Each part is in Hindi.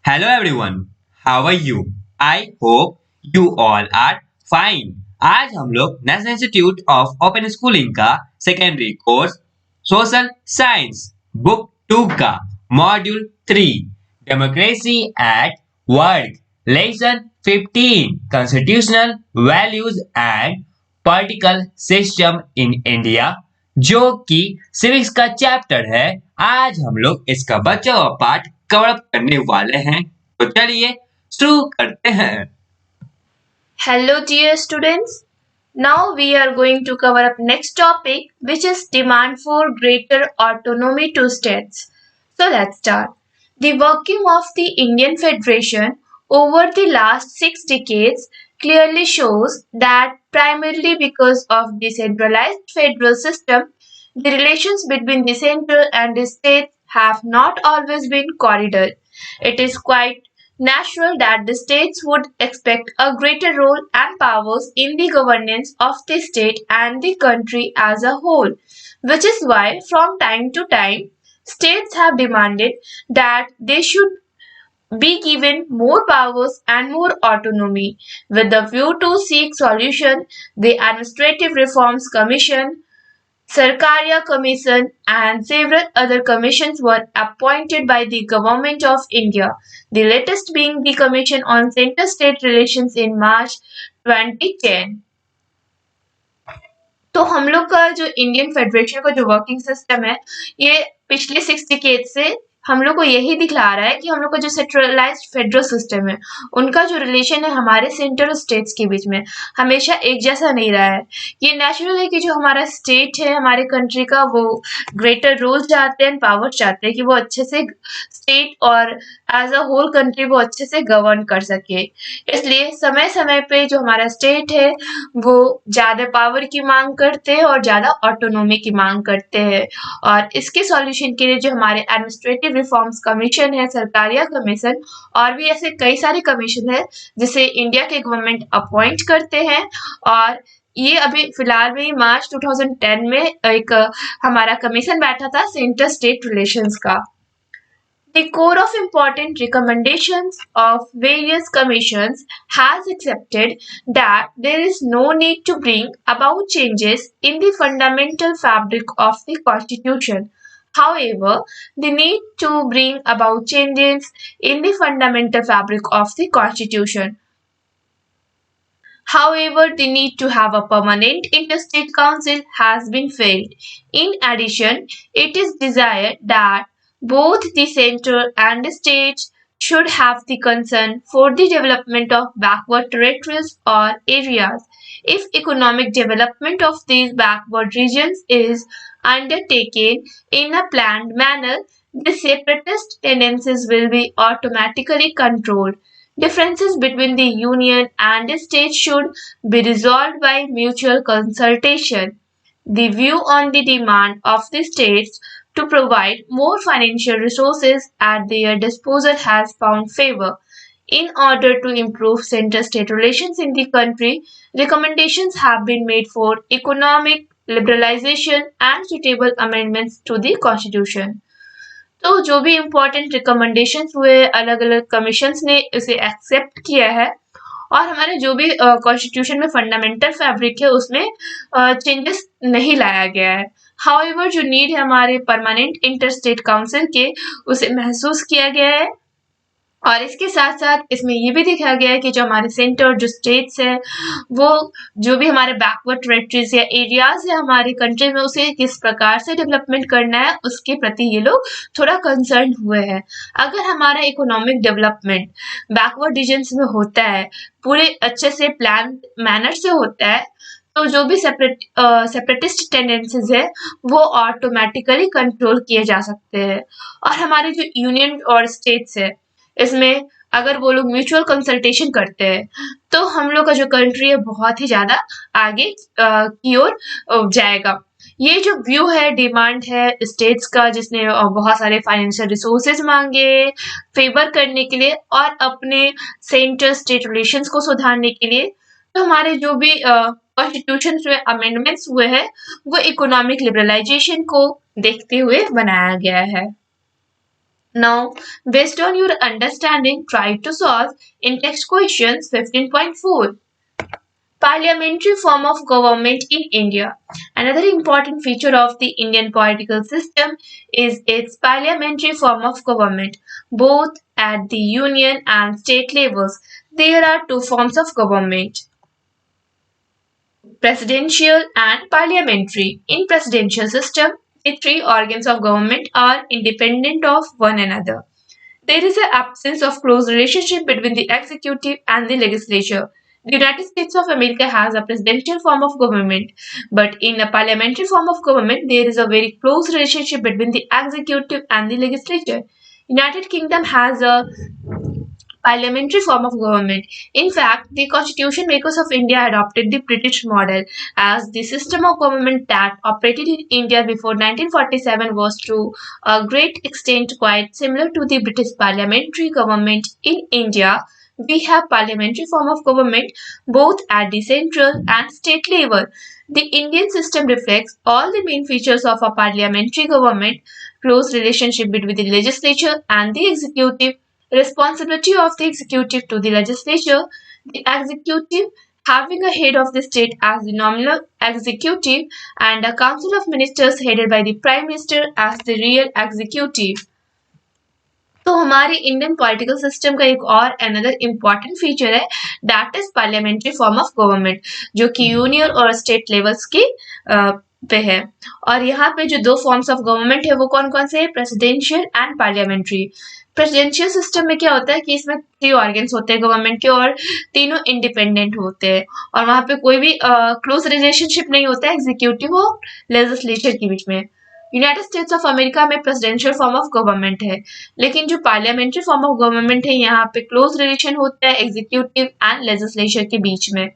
Hello everyone, how are you? I hope you all are fine. आज हम लोग national institute of open schooling का secondary course social science book 2 का module 3 democracy at work lesson 15 constitutional values and political system in India जो कि सिविक्स का चैप्टर है। आज हम लोग इसका बचा हुआ पार्ट कवर अप करने वाले हैं, तो चलिए शुरू करते हैं। Hello dear students. Now we are going to cover up next topic which is demand for greater autonomy to states. So let's start. The working of the Indian Federation over the last 6 decades clearly shows that primarily because of the centralized federal system, the relations between the central and the states have not always been cordial. It is quite natural that the states would expect a greater role and powers in the governance of the state and the country as a whole, which is why from time to time states have demanded that they should be given more powers and more autonomy. With the view to seek solution, the Administrative Reforms Commission, Sarkaria Commission and several other commissions were appointed by the Government of India, the latest being the Commission on Center-State Relations in March 2010. तो हम लोग का जो इंडियन फेडरेशन का जो वर्किंग सिस्टम है ये पिछले 6 डिकेड से हम लोग को यही दिखला रहा है कि हम लोग का जो सेंट्रलाइज्ड फेडरल सिस्टम है उनका जो रिलेशन है हमारे सेंटर और स्टेट्स के बीच में हमेशा एक जैसा नहीं रहा है। ये नेचुरल है कि जो हमारा स्टेट है हमारे कंट्री का वो ग्रेटर रोल चाहते हैं, पावर चाहते हैं कि वो अच्छे से स्टेट और एज अ होल कंट्री वो अच्छे से गवर्न कर सके। इसलिए समय समय पे जो हमारा स्टेट है वो ज़्यादा पावर की मांग करते हैं और ज़्यादा ऑटोनॉमी की मांग करते हैं और इसके सॉल्यूशन के लिए जो हमारे एडमिनिस्ट्रेटिव रिफॉर्म्स कमीशन है, सरकारिया कमीशन और भी ऐसे कई सारे कमीशन है जिसे इंडिया के गवर्नमेंट अपॉइंट करते हैं और ये अभी फिलहाल में मार्च 2010 में एक हमारा कमीशन बैठा था सेंटर स्टेट रिलेशंस का। The core of important recommendations of various commissions has accepted that there is no need to bring about changes in the fundamental fabric of the Constitution. However, the need to bring about changes in the fundamental fabric of the Constitution. However, the need to have a permanent interstate council has been felt. In addition, it is desired that both the center and the states should have the concern for the development of backward territories or areas. If economic development of these backward regions is undertaken in a planned manner, the separatist tendencies will be automatically controlled. Differences between the union and the state should be resolved by mutual consultation. The view on the demand of the states to provide more financial resources at their disposal has found favor. In order to improve center-state relations in the country, recommendations have been made for economic liberalization and suitable amendments to the constitution. तो जो भी इम्पोर्टेंट रिकमेंडेशंस हुए अलग अलग कमीशंस ने इसे एक्सेप्ट किया है और हमारे जो भी कॉन्स्टिट्यूशन में फंडामेंटल फैब्रिक है उसमें चेंजेस नहीं लाया गया है। हाउएवर जो नीड है हमारे परमानेंट इंटरस्टेट काउंसिल के उसे महसूस किया गया है और इसके साथ साथ इसमें ये भी दिखाया गया है कि जो हमारे सेंटर और जो स्टेट्स है वो जो भी हमारे बैकवर्ड टेरिटरीज या एरियाज है हमारी कंट्री में उसे किस प्रकार से डेवलपमेंट करना है उसके प्रति ये लोग थोड़ा कंसर्न हुए हैं। अगर हमारा इकोनॉमिक डेवलपमेंट बैकवर्ड रीजन्स में होता है पूरे अच्छे से प्लान मैनर से होता है तो जो भी सेपरेटिस्ट टेंडेंसीज है वो ऑटोमेटिकली कंट्रोल किए जा सकते हैं और हमारे जो यूनियन और स्टेट्स है इसमें अगर वो लोग म्यूचुअल कंसल्टेशन करते हैं तो हम लोग का जो कंट्री है बहुत ही ज़्यादा आगे की ओर जाएगा। ये जो व्यू है डिमांड है स्टेट्स का जिसने बहुत सारे फाइनेंशियल रिसोर्सेज मांगे फेवर करने के लिए और अपने सेंटर स्टेट रिलेशंस को सुधारने के लिए, तो हमारे जो भी कॉन्स्टिट्यूशन में अमेंडमेंट्स हुए हैं वो इकोनॉमिक लिबरलाइजेशन को देखते हुए बनाया गया है। Now, based on your understanding, try to solve in-text questions 15.4. Parliamentary form of government in India. Another important feature of the Indian political system is its parliamentary form of government, both at the union and state levels. There are two forms of government: presidential and parliamentary. In presidential system, the three organs of government are independent of one another. There is an absence of close relationship between the executive and the legislature. The United States of America has a presidential form of government, but in a parliamentary form of government, there is a very close relationship between the executive and the legislature. United Kingdom has a parliamentary form of government. In fact, the constitution makers of India adopted the British model as the system of government that operated in India before 1947 was to a great extent quite similar to the British parliamentary government in India. We have parliamentary form of government both at the central and state level. The Indian system reflects all the main features of a parliamentary government: close relationship between the legislature and the executive, responsibility of the executive to the legislature, the executive having a head of the state as the nominal executive, and a council of ministers headed by the prime minister as the real executive. तो हमारे इंडियन पॉलिटिकल सिस्टम का एक और अनदर इम्पॉर्टेंट फीचर है, that is parliamentary form of government, जो कि यूनियन और स्टेट लेवल्स की पे है। और यहाँ पे जो दो फॉर्म्स ऑफ गवर्नमेंट है वो कौन कौन से है, presidential and parliamentary. Presidential system में क्या होता है कि इसमें थ्री ऑर्गन्स होते हैं गवर्नमेंट के और तीनों इंडिपेंडेंट होते हैं और वहां पे कोई भी क्लोज रिलेशनशिप नहीं होता है एग्जीक्यूटिव और लेजिस्लेचर के बीच में। यूनाइटेड स्टेट्स ऑफ अमेरिका में प्रेसिडेंशियल फॉर्म ऑफ गवर्नमेंट है, लेकिन जो पार्लियामेंट्री फॉर्म ऑफ गवर्नमेंट है यहाँ पे क्लोज रिलेशन होता है एग्जीक्यूटिव एंड लेजिस्लेचर के बीच में।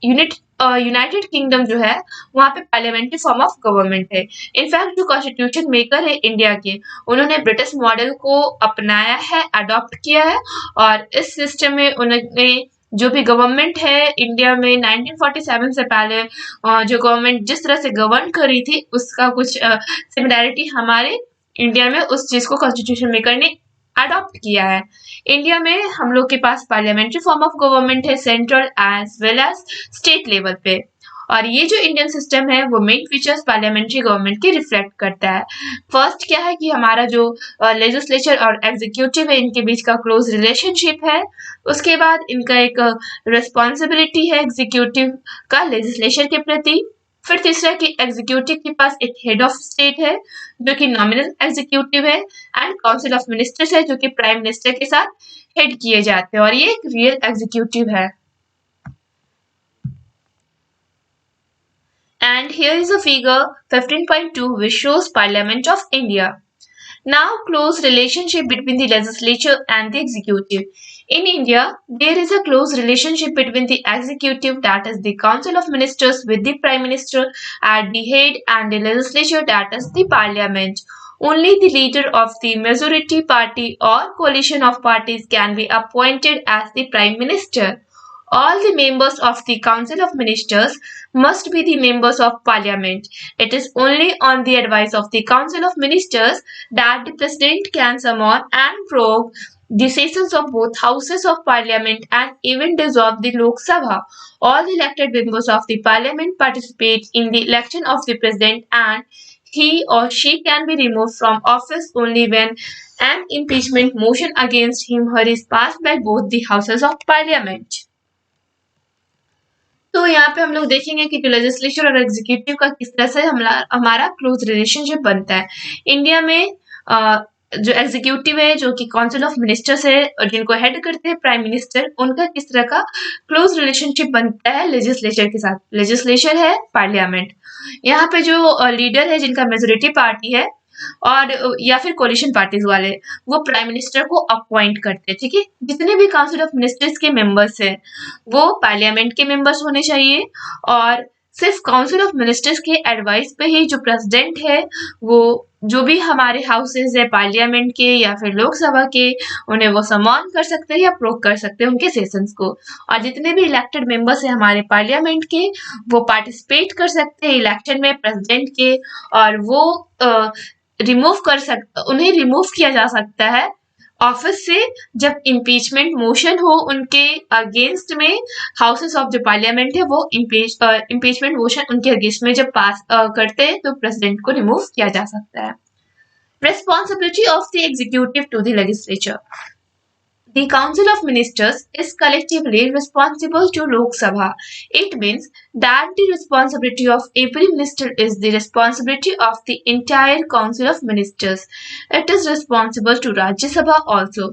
यूनाइटेड किंगडम जो है वहाँ पे पार्लियामेंट्री फॉर्म ऑफ गवर्नमेंट है। इनफैक्ट जो कॉन्स्टिट्यूशन मेकर है इंडिया के, उन्होंने ब्रिटिश मॉडल को अपनाया है, अडॉप्ट किया है और इस सिस्टम में उन्होंने जो भी गवर्नमेंट है इंडिया में 1947 से पहले जो गवर्नमेंट जिस तरह से गवर्न कर रही थी उसका कुछ सिमिलैरिटी हमारे इंडिया में उस चीज को कॉन्स्टिट्यूशन मेकर ने अडॉप्ट किया है। इंडिया में हम लोग के पास पार्लियामेंट्री फॉर्म ऑफ गवर्नमेंट है central as well as state level पे, और ये जो इंडियन सिस्टम है वो मेन फीचर्स पार्लियामेंट्री गवर्नमेंट के रिफ्लेक्ट करता है। फर्स्ट क्या है कि हमारा जो लेजिस्लेचर और एग्जीक्यूटिव है इनके बीच का क्लोज रिलेशनशिप है। उसके बाद इनका एक रिस्पॉन्सिबिलिटी है एग्जीक्यूटिव का लेजिस्लेचर के प्रति। फिर तीसरा कि एग्जीक्यूटिव के पास एक हेड ऑफ स्टेट है जो कि नॉमिनल एग्जीक्यूटिव है एंड काउंसिल ऑफ मिनिस्टर्स है जो कि प्राइम मिनिस्टर के साथ हेड किए जाते हैं और ये एक रियल एग्जीक्यूटिव है। And here is a figure 15.2 which shows Parliament of India. Now close relationship between the legislature and the executive. In India, there is a close relationship between the executive, that is the council of ministers, with the prime minister at the head, and the legislature, that is the parliament. Only the leader of the majority party or coalition of parties can be appointed as the prime minister. All the members of the Council of Ministers must be the members of Parliament. It is only on the advice of the Council of Ministers that the President can summon and prorogue the sessions of both houses of Parliament and even dissolve the Lok Sabha. All the elected members of the Parliament participate in the election of the President, and he or she can be removed from office only when an impeachment motion against him or her is passed by both the houses of Parliament. तो यहाँ पे हम लोग देखेंगे कि जो लेजिस्लेचर और एग्जीक्यूटिव का किस तरह से हमारा क्लोज रिलेशनशिप बनता है। इंडिया में जो एग्जीक्यूटिव है जो कि काउंसिल ऑफ मिनिस्टर्स है और जिनको हेड करते हैं प्राइम मिनिस्टर, उनका किस तरह का क्लोज रिलेशनशिप बनता है लेजिस्लेचर के साथ। लेजिस्लेचर है पार्लियामेंट, यहाँ पे जो लीडर है जिनका मेजोरिटी पार्टी है और या फिर कोलिशन पार्टीज वाले, वो प्राइम मिनिस्टर को अपॉइंट करते हैं। ठीक है, जितने भी काउंसिल ऑफ मिनिस्टर्स के मेंबर्स हैं वो पार्लियामेंट के मेंबर्स होने चाहिए और सिर्फ काउंसिल ऑफ मिनिस्टर्स के एडवाइस पे ही जो प्रेसिडेंट है वो जो भी हमारे हाउसेज है पार्लियामेंट के या फिर लोकसभा के, उन्हें वो समॉन कर सकते हैं या प्रोक कर सकते हैं उनके सेशंस को। और जितने भी इलेक्टेड मेंबर्स हैं हमारे पार्लियामेंट के, वो पार्टिसिपेट कर सकते हैं इलेक्शन में प्रेसिडेंट के, और वो उन्हें रिमूव किया जा सकता है ऑफिस से जब इम्पीचमेंट मोशन हो उनके अगेंस्ट में। हाउसेस ऑफ जो पार्लियामेंट है वो इम्पीचमेंट मोशन उनके अगेंस्ट में जब पास करते हैं तो प्रेसिडेंट को रिमूव किया जा सकता है। Responsibility of the executive to the legislature. The Council of Ministers is collectively responsible to Lok Sabha. It means that the responsibility of every minister is the responsibility of the entire Council of Ministers. It is responsible to Rajya Sabha also.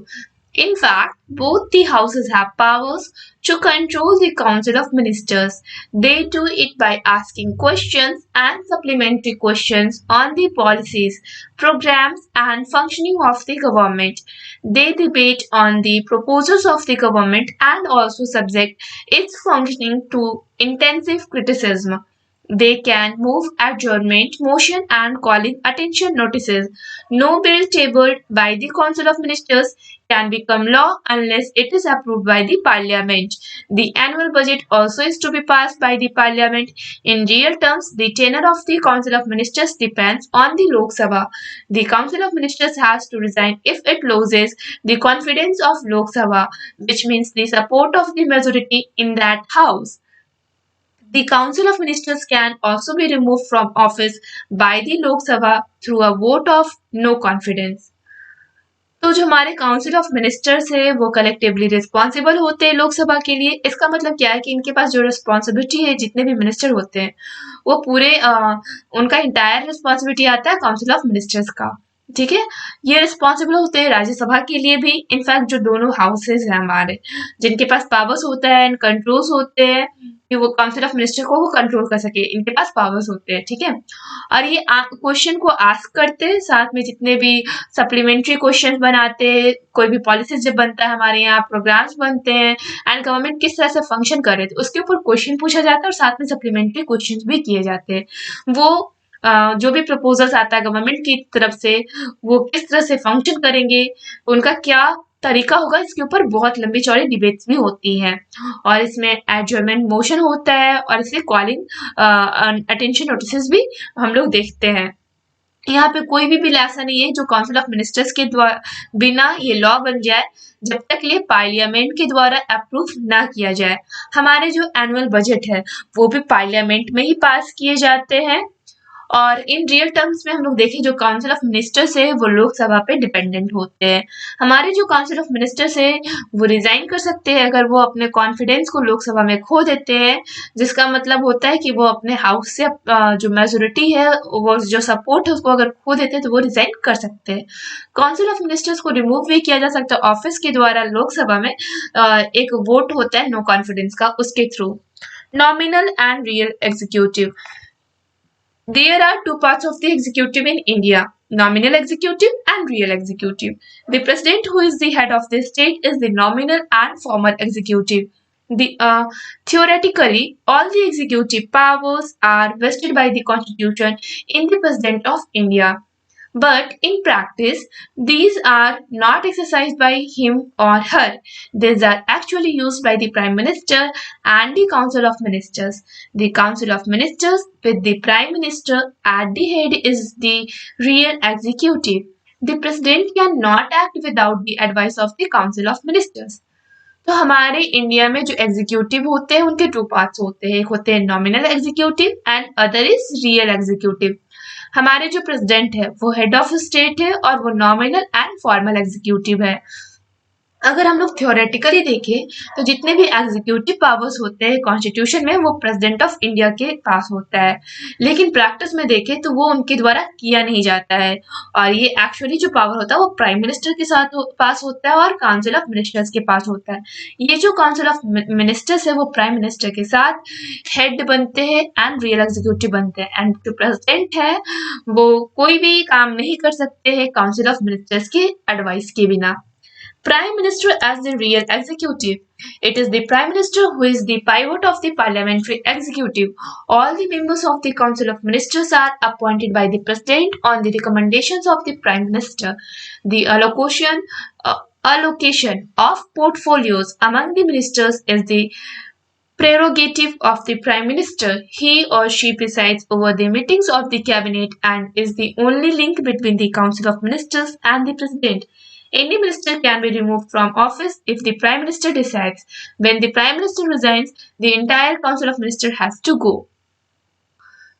In fact, both the houses have powers to control the Council of Ministers. They do it by asking questions and supplementary questions on the policies, programs, and functioning of the government. They debate on the proposals of the government and also subject its functioning to intensive criticism. They can move adjournment motion and calling attention notices. No bill tabled by the Council of Ministers can become law unless it is approved by the Parliament. The annual budget also is to be passed by the Parliament. In real terms, the tenure of the Council of Ministers depends on the Lok Sabha. The Council of Ministers has to resign if it loses the confidence of Lok Sabha, which means the support of the majority in that house. The Council of Ministers can also be removed from office by the Lok Sabha through a vote of no confidence. तो जो हमारे काउंसिल ऑफ मिनिस्टर्स है वो कलेक्टिवली रिस्पॉन्सिबल होते हैं लोकसभा के लिए। इसका मतलब क्या है कि इनके पास जो रिस्पॉन्सिबिलिटी है, जितने भी मिनिस्टर होते हैं वो पूरे उनका इंटायर रिस्पॉन्सिबिलिटी आता है काउंसिल ऑफ मिनिस्टर्स का। ठीक है, ये रिस्पॉन्सिबल होते हैं राज्यसभा के लिए भी। इनफैक्ट जो दोनों हाउसेज हैं हमारे, जिनके पास पावर्स होता है एंड कंट्रोल्स होते हैं कि वो काउंसिल ऑफ मिनिस्टर को वो कंट्रोल कर सके, इनके पास पावर्स होते हैं। ठीक है, और ये क्वेश्चन को आस्क करते हैं, साथ में जितने भी सप्लीमेंट्री क्वेश्चन बनाते हैं, कोई भी पॉलिसीज जब बनता है हमारे यहाँ, प्रोग्राम्स बनते हैं एंड गवर्नमेंट किस तरह से फंक्शन कर रहे थे उसके ऊपर क्वेश्चन पूछा जाता है और साथ में सप्लीमेंट्री क्वेश्चन भी किए जाते हैं। वो जो भी प्रपोजल्स आता है गवर्नमेंट की तरफ से वो किस तरह से फंक्शन करेंगे, उनका क्या तरीका होगा, इसके ऊपर बहुत लंबी चौड़ी डिबेट्स भी होती हैं। और इसमें एडजर्नमेंट मोशन होता है और इसलिए कॉलिंग अटेंशन नोटिस भी हम लोग देखते हैं। यहाँ पे कोई भी बिल ऐसा नहीं है जो काउंसिल ऑफ मिनिस्टर्स के द्वारा बिना ये लॉ बन जाए, जब तक ये पार्लियामेंट के द्वारा अप्रूव ना किया जाए। हमारे जो एनुअल बजट है वो भी पार्लियामेंट में ही पास किए जाते हैं। और इन रियल टर्म्स में हम लोग देखें जो काउंसिल ऑफ मिनिस्टर्स है वो लोकसभा पे डिपेंडेंट होते हैं। हमारे जो काउंसिल ऑफ मिनिस्टर्स है वो रिजाइन कर सकते हैं अगर वो अपने कॉन्फिडेंस को लोकसभा में खो देते हैं, जिसका मतलब होता है कि वो अपने हाउस से जो मेजोरिटी है, वो जो सपोर्ट है उसको अगर खो देते हैं तो वो रिजाइन कर सकते हैं। काउंसिल ऑफ मिनिस्टर्स को रिमूव भी किया जा सकता है ऑफिस के द्वारा लोकसभा में, एक वोट होता है नो कॉन्फिडेंस का, उसके through. Nominal and real executive. There are two parts of the executive in India, nominal executive and real executive. The president, who is the head of the state, is the nominal and formal executive. Theoretically, all the executive powers are vested by the constitution in the president of India. But in practice, these are not exercised by him or her. These are actually used by the Prime Minister and the Council of Ministers. The Council of Ministers with the Prime Minister at the head is the real executive. The President cannot act without the advice of the Council of Ministers. तो हमारे इंडिया में जो एग्जीक्यूटिव होते हैं उनके टू पार्ट्स होते हैं, एक होते हैं nominal executive and other is real executive. हमारे जो प्रेसिडेंट है वो हेड ऑफ स्टेट है और वो नॉमिनल एंड फॉर्मल एग्जीक्यूटिव है। अगर हम लोग थ्योरेटिकली देखें तो जितने भी एग्जीक्यूटिव पावर्स होते हैं कॉन्स्टिट्यूशन में वो प्रेसिडेंट ऑफ इंडिया के पास होता है, लेकिन प्रैक्टिस में देखें तो वो उनके द्वारा किया नहीं जाता है। और ये एक्चुअली जो पावर होता है वो प्राइम मिनिस्टर के साथ पास होता है और काउंसिल ऑफ मिनिस्टर्स के पास होता है। ये जो काउंसिल ऑफ मिनिस्टर्स है वो प्राइम मिनिस्टर के साथ हेड बनते हैं एंड रियल एग्जीक्यूटिव बनते हैं, एंड जो प्रेसिडेंट है वो कोई भी काम नहीं कर सकते हैं काउंसिल ऑफ मिनिस्टर्स के एडवाइस के बिना। Prime Minister as the real executive. It is the Prime Minister who is the pivot of the parliamentary executive. All the members of the Council of Ministers are appointed by the President on the recommendations of the Prime Minister. The allocation of portfolios among the ministers is the Prerogative of the Prime Minister. He or she presides over the meetings of the Cabinet and is the only link between the Council of Ministers and the President. Any minister can be removed from office if the Prime Minister decides. When the Prime Minister resigns, the entire Council of Ministers has to go.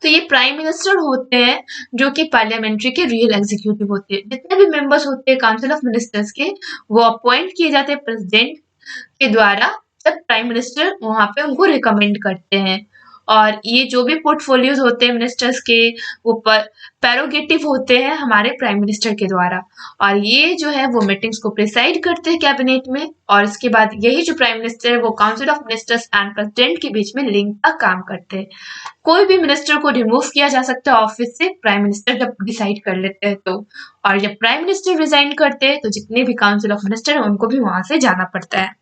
तो ये प्राइम मिनिस्टर होते हैं जो कि पार्लियामेंट्री के रियल एग्जीक्यूटिव होते हैं। जितने भी मेंबर्स होते हैं काउंसिल ऑफ मिनिस्टर्स के वो अपॉइंट किए जाते हैं प्रेसिडेंट के द्वारा जब प्राइम मिनिस्टर वहां पे उनको रिकमेंड करते हैं। और ये जो भी पोर्टफोलियोज होते हैं मिनिस्टर्स के वो पैरोगेटिव होते हैं हमारे प्राइम मिनिस्टर के द्वारा और ये जो है वो मीटिंग्स को प्रिसाइड करते हैं कैबिनेट में और इसके बाद यही जो प्राइम मिनिस्टर है वो council of ministers and president के बीच में लिंक का काम करते हैं। कोई भी मिनिस्टर को रिमूव किया जा सकता है ऑफिस से प्राइम मिनिस्टर जब डिसाइड कर लेते हैं तो और जब प्राइम मिनिस्टर रिजाइन करते हैं तो जितने भी काउंसिल ऑफ मिनिस्टर है उनको भी वहां से जाना पड़ता है।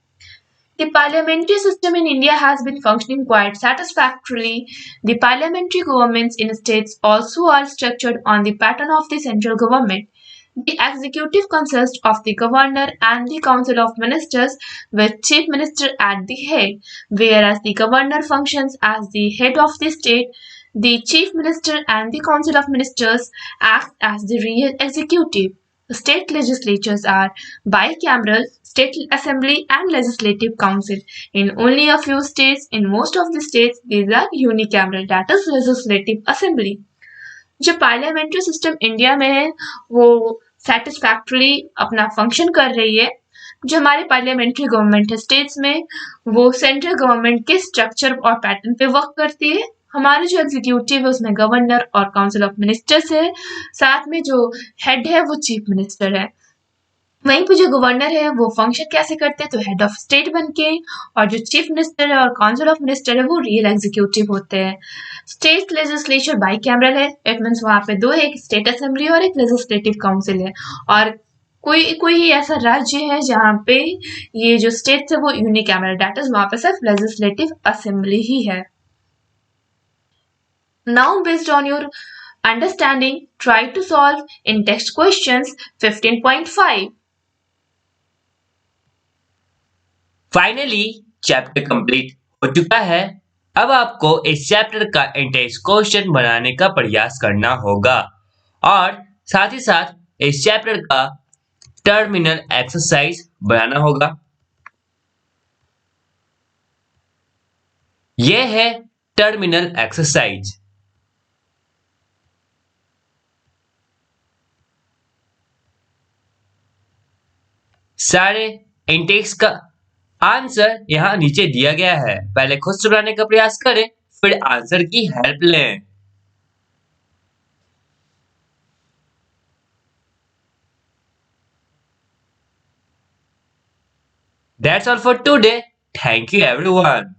The parliamentary system in India has been functioning quite satisfactorily. The parliamentary governments in states also are structured on the pattern of the central government. The executive consists of the governor and the council of ministers with chief minister at the head. Whereas the governor functions as the head of the state, the chief minister and the council of ministers act as the real executive. The state legislatures are bicameral, state assembly and legislative council. In only a few states, in most of the states, these are unicameral, that is legislative assembly. जो पार्लियामेंट्री सिस्टम इंडिया में है वो सेटिस्फैक्टरली अपना फंक्शन कर रही है। जो हमारे पार्लियामेंट्री गवर्नमेंट है स्टेट्स में वो सेंट्रल गवर्नमेंट के स्ट्रक्चर और पैटर्न पे वर्क करती है। हमारे जो एग्जीक्यूटिव है उसमें गवर्नर और काउंसिल ऑफ मिनिस्टर्स है, साथ में जो हेड है वो चीफ मिनिस्टर है। वहीं पे जो गवर्नर है वो फंक्शन कैसे करते हैं तो हेड ऑफ स्टेट बन के और जो चीफ मिनिस्टर है और काउंसिल ऑफ मिनिस्टर है वो रियल एग्जीक्यूटिव होते हैं। स्टेट लेजिस्लेचर बाई कैमरल है, इट मीन्स वहां पे दो है, एक स्टेट असेंबली और एक लेजिस्लेटिव काउंसिल है। और कोई कोई ऐसा राज्य है जहाँ पे ये जो स्टेट है वो यूनिकैमरल, दैट इज वहां पे सिर्फ लेजिस्लेटिव असेंबली ही है। Now, based on your understanding, try to solve in text questions 15.5. Finally chapter complete हो चुका है। अब आपको इस चैप्टर का इंटेक्स्ट क्वेश्चन बनाने का प्रयास करना होगा और साथ ही साथ इस चैप्टर का टर्मिनल एक्सरसाइज बनाना होगा। यह है टर्मिनल एक्सरसाइज। सारे इंटेक्स का आंसर यहाँ नीचे दिया गया है। पहले खुद से बनाने का प्रयास करें, फिर आंसर की हेल्प लें। That's all for today. Thank you everyone.